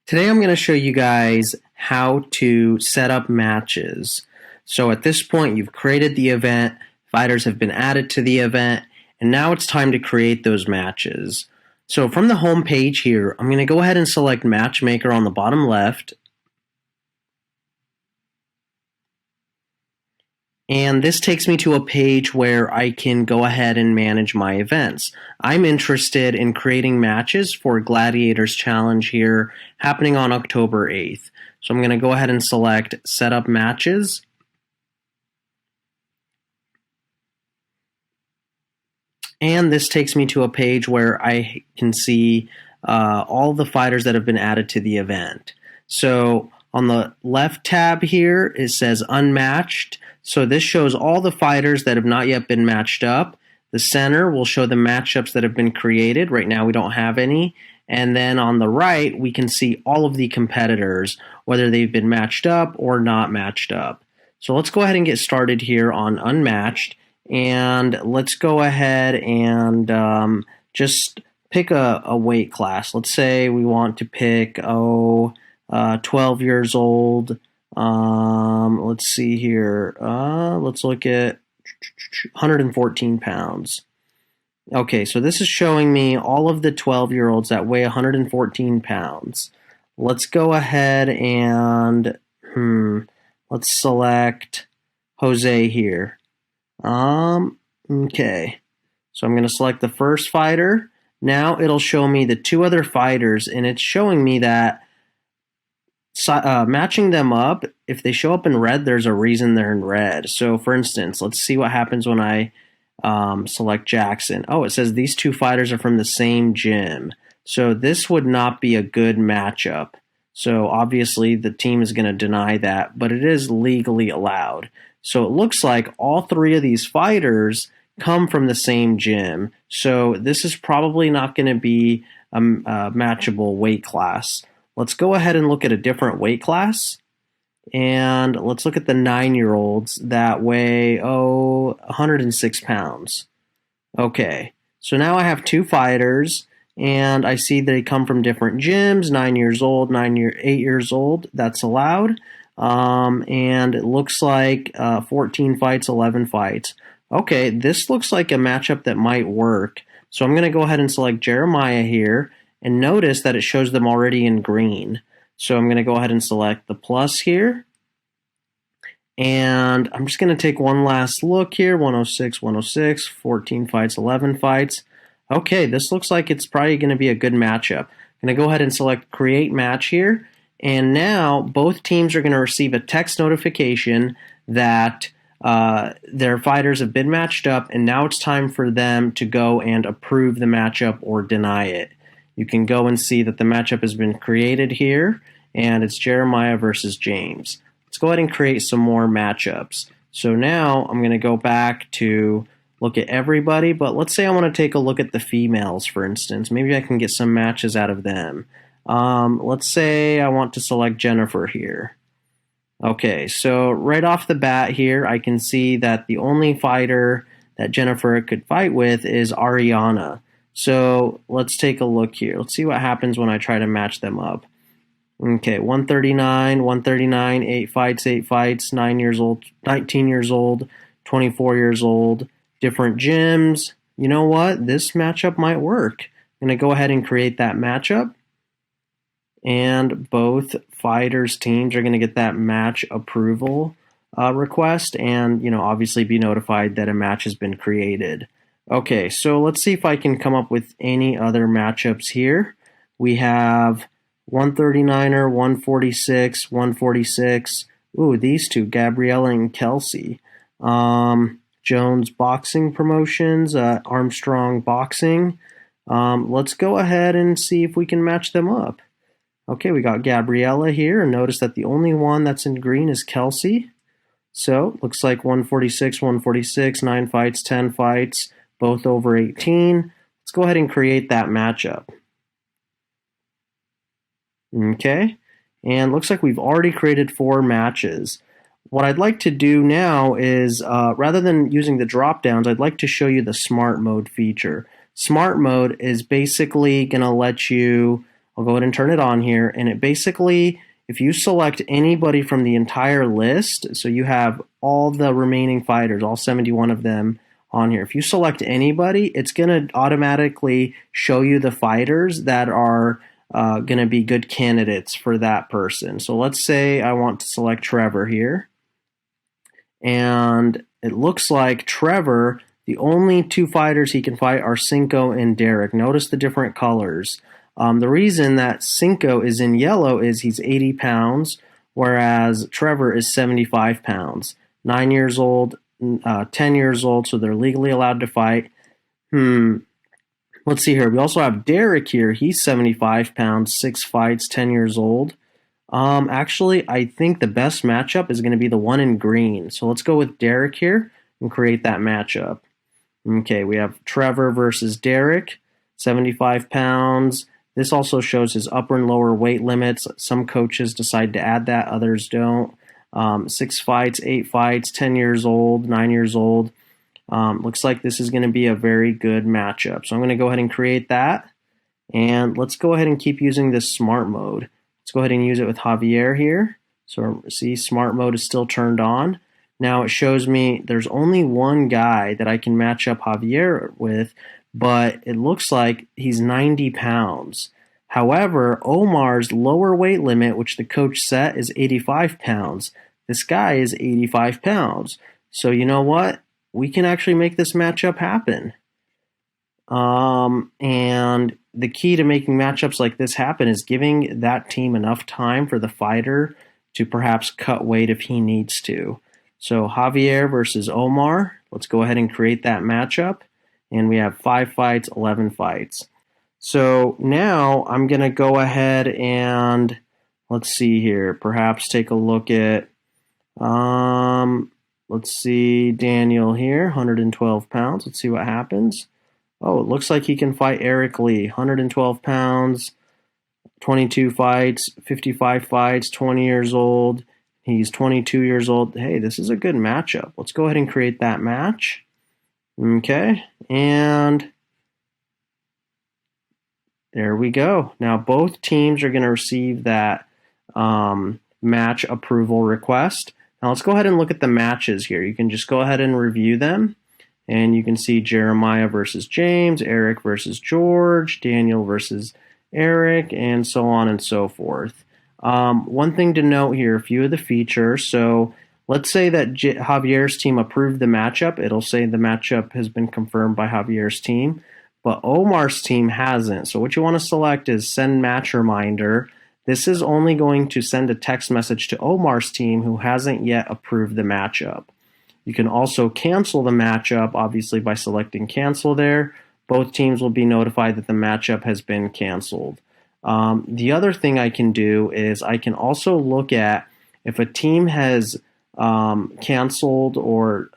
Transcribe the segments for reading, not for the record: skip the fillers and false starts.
Today I'm going to show you guys how to set up matches. So at this point you've created the event, fighters have been added to the event, and now it's time to create those matches. So from the home page here, I'm going to go ahead and select Matchmaker on the bottom left. And this takes me to a page where I can go ahead and manage my events. I'm interested in creating matches for Gladiators Challenge here happening on October 8th. So I'm going to go ahead and select Set Up Matches. And this takes me to a page where I can see all the fighters that have been added to the event. So on the left tab here, it says Unmatched. So this shows all the fighters that have not yet been matched up. The center will show the matchups that have been created. Right now we don't have any. And then on the right, we can see all of the competitors, whether they've been matched up or not matched up. So let's go ahead and get started here on Unmatched. And let's go ahead and just pick a weight class. Let's say we want to pick 12 years old. Let's see here. Let's look at 114 pounds. Okay, so this is showing me all of the 12-year-olds that weigh 114 pounds. Let's go ahead and let's select Jose here. Okay. So I'm going to select the first fighter. Now it'll show me the two other fighters, and it's showing me that matching them up, if they show up in red, there's a reason they're in red. So for instance, let's see what happens when I select Jackson. Oh, it says these two fighters are from the same gym. So this would not be a good matchup. So obviously the team is going to deny that, but it is legally allowed. So it looks like all three of these fighters come from the same gym. So this is probably not going to be a matchable weight class. Let's go ahead and look at a different weight class. And let's look at the 9-year-olds that weigh, 106 pounds. Okay, so now I have two fighters, and I see they come from different gyms, 9 years old, 8 years old. That's allowed. And it looks like 14 fights, 11 fights. Okay, this looks like a matchup that might work. So I'm going to go ahead and select Jeremiah here. And notice that it shows them already in green. So I'm going to go ahead and select the plus here. And I'm just going to take one last look here. 106, 106, 14 fights, 11 fights. Okay, this looks like it's probably going to be a good matchup. I'm going to go ahead and select Create Match here. And now both teams are going to receive a text notification that their fighters have been matched up. And now it's time for them to go and approve the matchup or deny it. You can go and see that the matchup has been created here, and it's Jeremiah versus James. Let's go ahead and create some more matchups. So now I'm going to go back to look at everybody, but let's say I want to take a look at the females, for instance. Maybe I can get some matches out of them. Let's say I want to select Jennifer here. Okay, so right off the bat here, I can see that the only fighter that Jennifer could fight with is Ariana. So let's take a look here. Let's see what happens when I try to match them up. Okay, 139, 139, 8 fights, 9 years old, 19 years old, 24 years old, different gyms. You know what? This matchup might work. I'm going to go ahead and create that matchup. And both fighters' teams are going to get that match approval request and, obviously be notified that a match has been created. Okay, so let's see if I can come up with any other matchups here. We have 139er, 146, 146. Ooh, these two, Gabriella and Kelsey. Jones Boxing Promotions, Armstrong Boxing. Let's go ahead and see if we can match them up. Okay, we got Gabriella here, and notice that the only one that's in green is Kelsey. So, looks like 146, 146, 9 fights, 10 fights. Both over 18. Let's go ahead and create that matchup. Okay, and looks like we've already created 4 matches. What I'd like to do now is, rather than using the drop downs, I'd like to show you the Smart Mode feature. Smart Mode is basically going to let you I'll go ahead and turn it on here, and it basically, if you select anybody from the entire list, so you have all the remaining fighters, all 71 of them on here. If you select anybody, it's going to automatically show you the fighters that are going to be good candidates for that person. So let's say I want to select Trevor here. And it looks like Trevor, the only two fighters he can fight are Cinco and Derek. Notice the different colors. The reason that Cinco is in yellow is he's 80 pounds, whereas Trevor is 75 pounds. 9 years old, 10 years old, so they're legally allowed to fight. Let's see here. We also have Derek here. He's 75 pounds, 6 fights, 10 years old. Actually, I think the best matchup is going to be the one in green. So let's go with Derek here and create that matchup. Okay, we have Trevor versus Derek, 75 pounds. This also shows his upper and lower weight limits. Some coaches decide to add that, others don't. 6 fights, 8 fights, 10 years old, 9 years old. Looks like this is going to be a very good matchup. So I'm going to go ahead and create that. And let's go ahead and keep using this smart mode. Let's go ahead and use it with Javier here. So see, smart mode is still turned on. Now it shows me there's only one guy that I can match up Javier with, but it looks like he's 90 pounds. However, Omar's lower weight limit, which the coach set, is 85 pounds. This guy is 85 pounds. So you know what? We can actually make this matchup happen. And the key to making matchups like this happen is giving that team enough time for the fighter to perhaps cut weight if he needs to. So Javier versus Omar. Let's go ahead and create that matchup. And we have 5 fights, 11 fights. So now I'm going to go ahead and let's see here. Perhaps take a look at, let's see, Daniel here, 112 pounds. Let's see what happens. Oh, it looks like he can fight Eric Lee, 112 pounds, 22 fights, 55 fights, 20 years old. He's 22 years old. Hey, this is a good matchup. Let's go ahead and create that match. Okay, and there we go. Now both teams are going to receive that match approval request. Now let's go ahead and look at the matches here. You can just go ahead and review them. And you can see Jeremiah versus James, Eric versus George, Daniel versus Eric, and so on and so forth. One thing to note here, a few of the features. So let's say that Javier's team approved the matchup. It'll say the matchup has been confirmed by Javier's team, but Omar's team hasn't. So what you want to select is send match reminder. This is only going to send a text message to Omar's team who hasn't yet approved the matchup. You can also cancel the matchup, obviously, by selecting cancel there. Both teams will be notified that the matchup has been canceled. The other thing I can do is I can also look at if a team has canceled or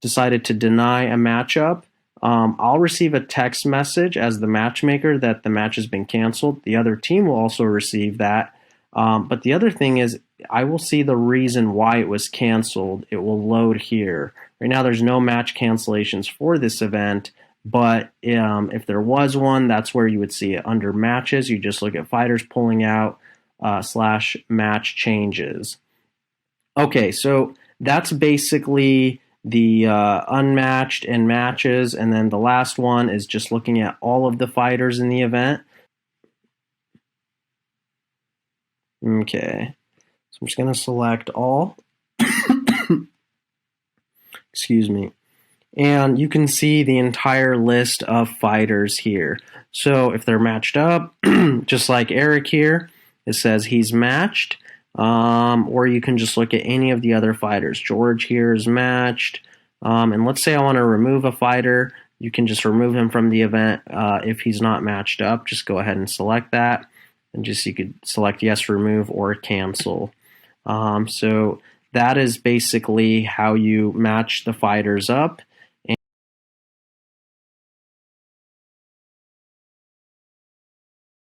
decided to deny a matchup. I'll receive a text message as the matchmaker that the match has been canceled. The other team will also receive that. But the other thing is I will see the reason why it was canceled. It will load here. Right now there's no match cancellations for this event, but if there was one, that's where you would see it. Under matches, you just look at fighters pulling out / match changes. Okay, so that's basically the unmatched and matches, and then the last one is just looking at all of the fighters in the event. Okay, so I'm just going to select all. Excuse me. And you can see the entire list of fighters here. So if they're matched up, just like Eric here, it says he's matched. Or you can just look at any of the other fighters. George here is matched. And let's say I want to remove a fighter. You can just remove him from the event if he's not matched up. Just go ahead and select that. And just you could select yes, remove, or cancel. So that is basically how you match the fighters up.